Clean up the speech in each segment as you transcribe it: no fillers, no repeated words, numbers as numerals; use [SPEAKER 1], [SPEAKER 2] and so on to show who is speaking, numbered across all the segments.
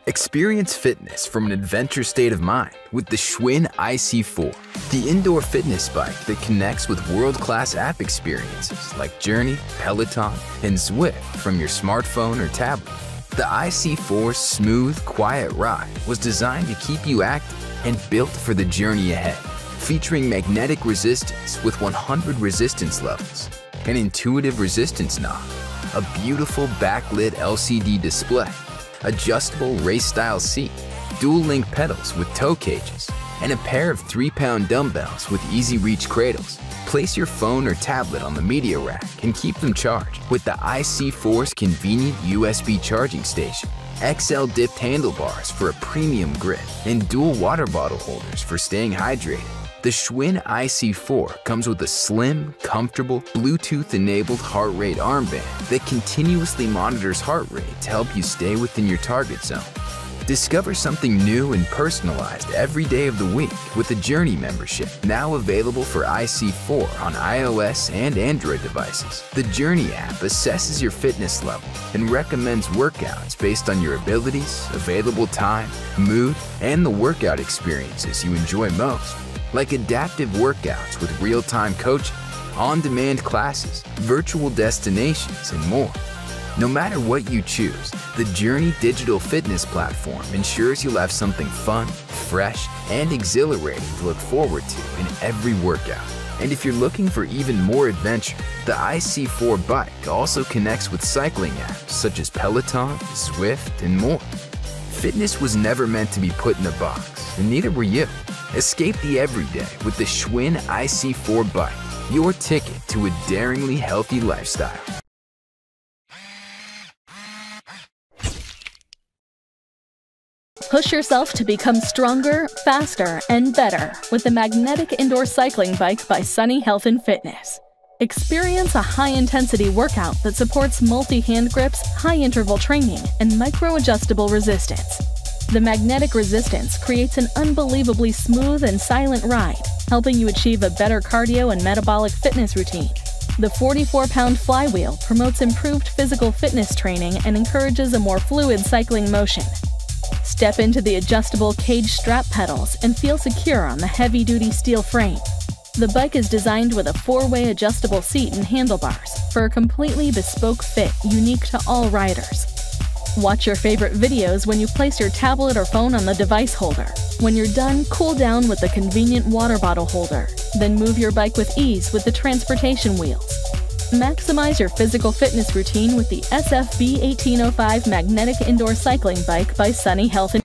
[SPEAKER 1] Experience fitness from an adventure state of mind with the Schwinn Ic4, the indoor fitness bike that connects with world-class app experiences like Journey, Peloton, and Zwift from your smartphone or tablet. The Ic4's smooth, quiet ride was designed to keep you active and built for the journey ahead, featuring magnetic resistance with 100 resistance levels, an intuitive resistance knob, a beautiful backlit LCD display, adjustable race-style seat, dual-link pedals with toe cages, and a pair of 3-pound dumbbells with easy-reach cradles. Place your phone or tablet on the media rack and keep them charged with the Ic4's convenient USB charging station, XL-dipped handlebars for a premium grip, and dual water bottle holders for staying hydrated. The Schwinn Ic4 comes with a slim, comfortable, Bluetooth-enabled heart rate armband that continuously monitors heart rate to help you stay within your target zone. Discover something new and personalized every day of the week with the Journey membership, now available for Ic4 on iOS and Android devices. The Journey app assesses your fitness level and recommends workouts based on your abilities, available time, mood, and the workout experiences you enjoy most, like adaptive workouts with real-time coaching, on-demand classes, virtual destinations, and more. No matter what you choose, the Journey digital fitness platform ensures you'll have something fun, fresh, and exhilarating to look forward to in every workout. And if you're looking for even more adventure, the Ic4 bike also connects with cycling apps such as Peloton, Zwift, and more. Fitness was never meant to be put in a box, and neither were you. Escape the everyday with the Schwinn Ic4 bike, your ticket to a daringly healthy lifestyle.
[SPEAKER 2] Push yourself to become stronger, faster, and better with the magnetic indoor cycling bike by Sunny Health and Fitness. Experience a high-intensity workout that supports multi-hand grips, high-interval training, and micro-adjustable resistance. The magnetic resistance creates an unbelievably smooth and silent ride, helping you achieve a better cardio and metabolic fitness routine. The 44-pound flywheel promotes improved physical fitness training and encourages a more fluid cycling motion. Step into the adjustable cage strap pedals and feel secure on the heavy-duty steel frame. The bike is designed with a 4-way adjustable seat and handlebars for a completely bespoke fit unique to all riders. Watch your favorite videos when you place your tablet or phone on the device holder. When you're done, cool down with the convenient water bottle holder. Then move your bike with ease with the transportation wheels. Maximize your physical fitness routine with the SFB 1805 Magnetic Indoor Cycling Bike by Sunny Health and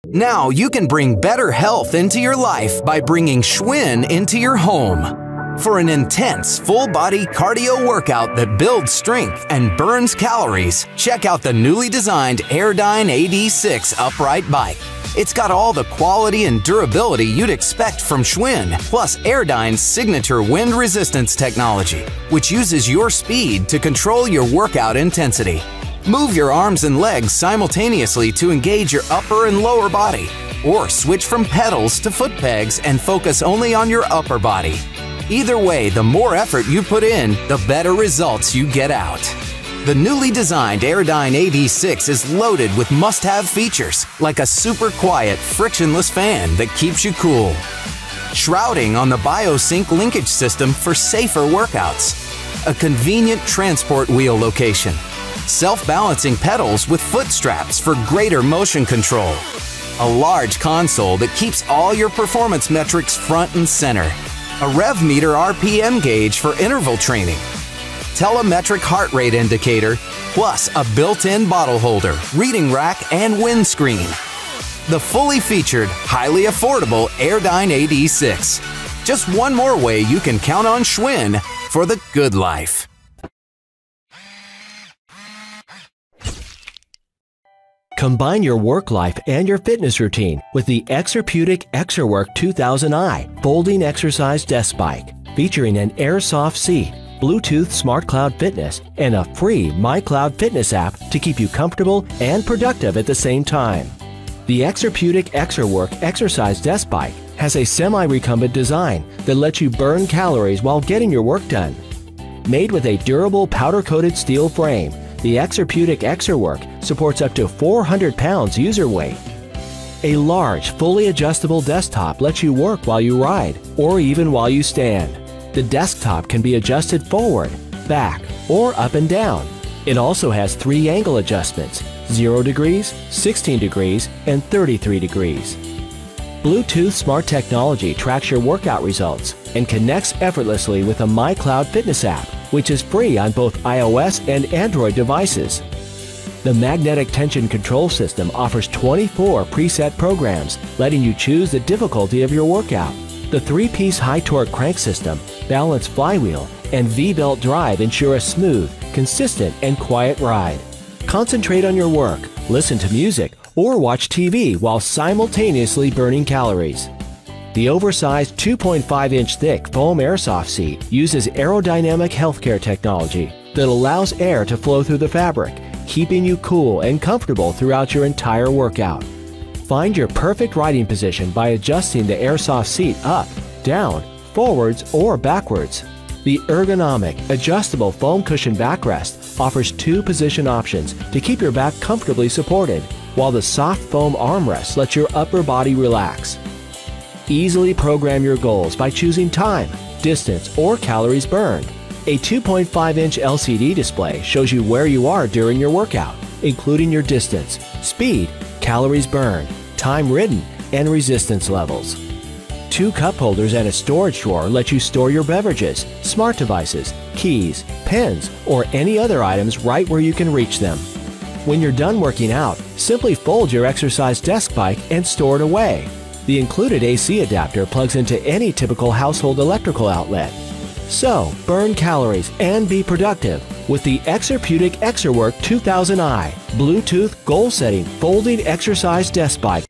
[SPEAKER 3] Now you can bring better health into your life by bringing Schwinn into your home. For an intense, full-body cardio workout that builds strength and burns calories, check out the newly designed Airdyne AD6 upright bike. It's got all the quality and durability you'd expect from Schwinn, plus Airdyne's signature wind resistance technology, which uses your speed to control your workout intensity. Move your arms and legs simultaneously to engage your upper and lower body, or switch from pedals to foot pegs and focus only on your upper body. Either way, the more effort you put in, the better results you get out. The newly designed Airdyne AD6 is loaded with must-have features like a super quiet, frictionless fan that keeps you cool, shrouding on the BioSync linkage system for safer workouts, a convenient transport wheel location, self-balancing pedals with foot straps for greater motion control, a large console that keeps all your performance metrics front and center, a rev meter RPM gauge for interval training, telemetric heart rate indicator, plus a built-in bottle holder, reading rack, and windscreen. The fully featured, highly affordable Airdyne AD6. Just one more way you can count on Schwinn for the good life.
[SPEAKER 4] Combine your work life and your fitness routine with the Exerpeutic Exerwork 2000i folding exercise desk bike, featuring an airsoft seat, Bluetooth Smart Cloud Fitness, and a free MyCloud Fitness app to keep you comfortable and productive at the same time. The Exerpeutic Exerwork exercise desk bike has a semi-recumbent design that lets you burn calories while getting your work done. Made with a durable powder-coated steel frame, the Exerpeutic Exerwork supports up to 400 pounds user weight. A large, fully adjustable desktop lets you work while you ride, or even while you stand. The desktop can be adjusted forward, back, or up and down. It also has 3 angle adjustments: 0 degrees, 16 degrees, and 33 degrees. Bluetooth Smart Technology tracks your workout results and connects effortlessly with a MyCloud Fitness app, which is free on both iOS and Android devices. The magnetic tension control system offers 24 preset programs, letting you choose the difficulty of your workout. The 3-piece high-torque crank system, balanced flywheel, and V-belt drive ensure a smooth, consistent, and quiet ride. Concentrate on your work, listen to music, or watch TV while simultaneously burning calories. The oversized 2.5-inch thick foam airsoft seat uses aerodynamic healthcare technology that allows air to flow through the fabric, keeping you cool and comfortable throughout your entire workout. Find your perfect riding position by adjusting the airsoft seat up, down, forwards, or backwards. The ergonomic, adjustable foam cushion backrest offers 2 position options to keep your back comfortably supported, while the soft foam armrest lets your upper body relax. Easily program your goals by choosing time, distance, or calories burned. A 2.5-inch LCD display shows you where you are during your workout, including your distance, speed, calories burned, time ridden, and resistance levels. 2 cup holders and a storage drawer let you store your beverages, smart devices, keys, pens, or any other items right where you can reach them. When you're done working out, simply fold your exercise desk bike and store it away. The included AC adapter plugs into any typical household electrical outlet. So, burn calories and be productive with the Exerpeutic Exerwork 2000i Bluetooth goal-setting folding exercise desk bike.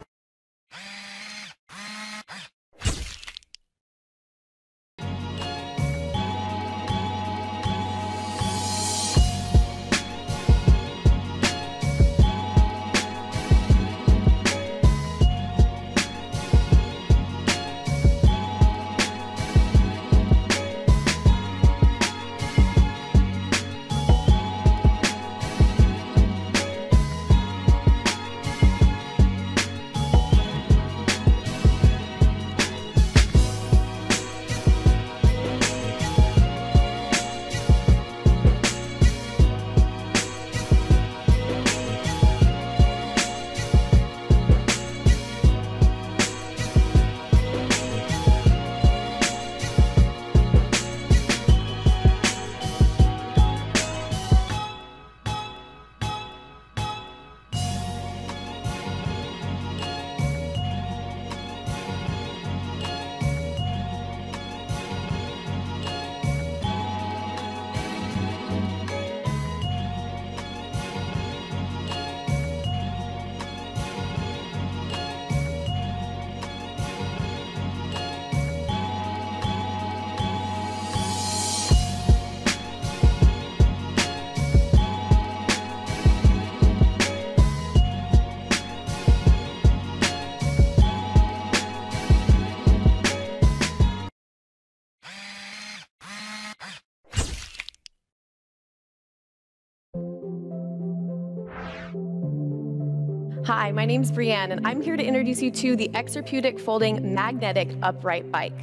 [SPEAKER 5] Hi, my name's Brianne, and I'm here to introduce you to the Exerpeutic Folding Magnetic Upright Bike.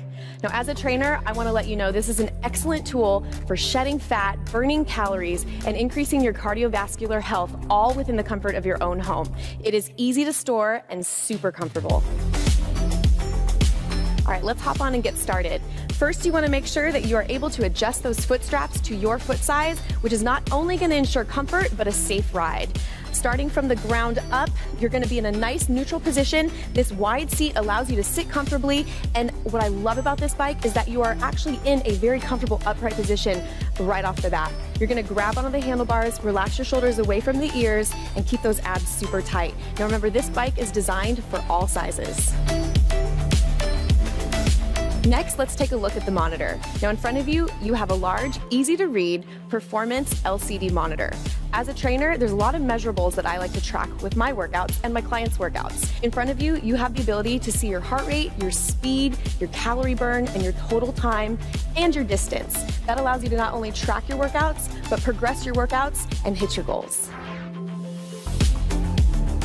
[SPEAKER 5] Now, as a trainer, I want to let you know this is an excellent tool for shedding fat, burning calories, and increasing your cardiovascular health, all within the comfort of your own home. It is easy to store and super comfortable. All right, let's hop on and get started. First, you want to make sure that you are able to adjust those foot straps to your foot size, which is not only going to ensure comfort, but a safe ride. Starting from the ground up, you're going to be in a nice neutral position. This wide seat allows you to sit comfortably, and what I love about this bike is that you are actually in a very comfortable upright position right off the bat. You're going to grab onto the handlebars, relax your shoulders away from the ears, and keep those abs super tight. Now remember, this bike is designed for all sizes. Next, let's take a look at the monitor. Now in front of you, you have a large, easy to read performance LCD monitor. As a trainer, there's a lot of measurables that I like to track with my workouts and my clients' workouts. In front of you, you have the ability to see your heart rate, your speed, your calorie burn, and your total time, and your distance. That allows you to not only track your workouts, but progress your workouts and hit your goals.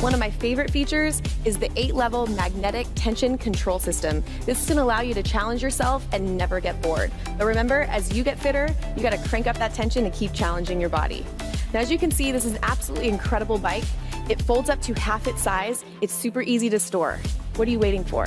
[SPEAKER 5] One of my favorite features is the 8-level magnetic tension control system. This is gonna allow you to challenge yourself and never get bored. But remember, as you get fitter, you gotta crank up that tension to keep challenging your body. Now, as you can see, this is an absolutely incredible bike. It folds up to half its size. It's super easy to store. What are you waiting for?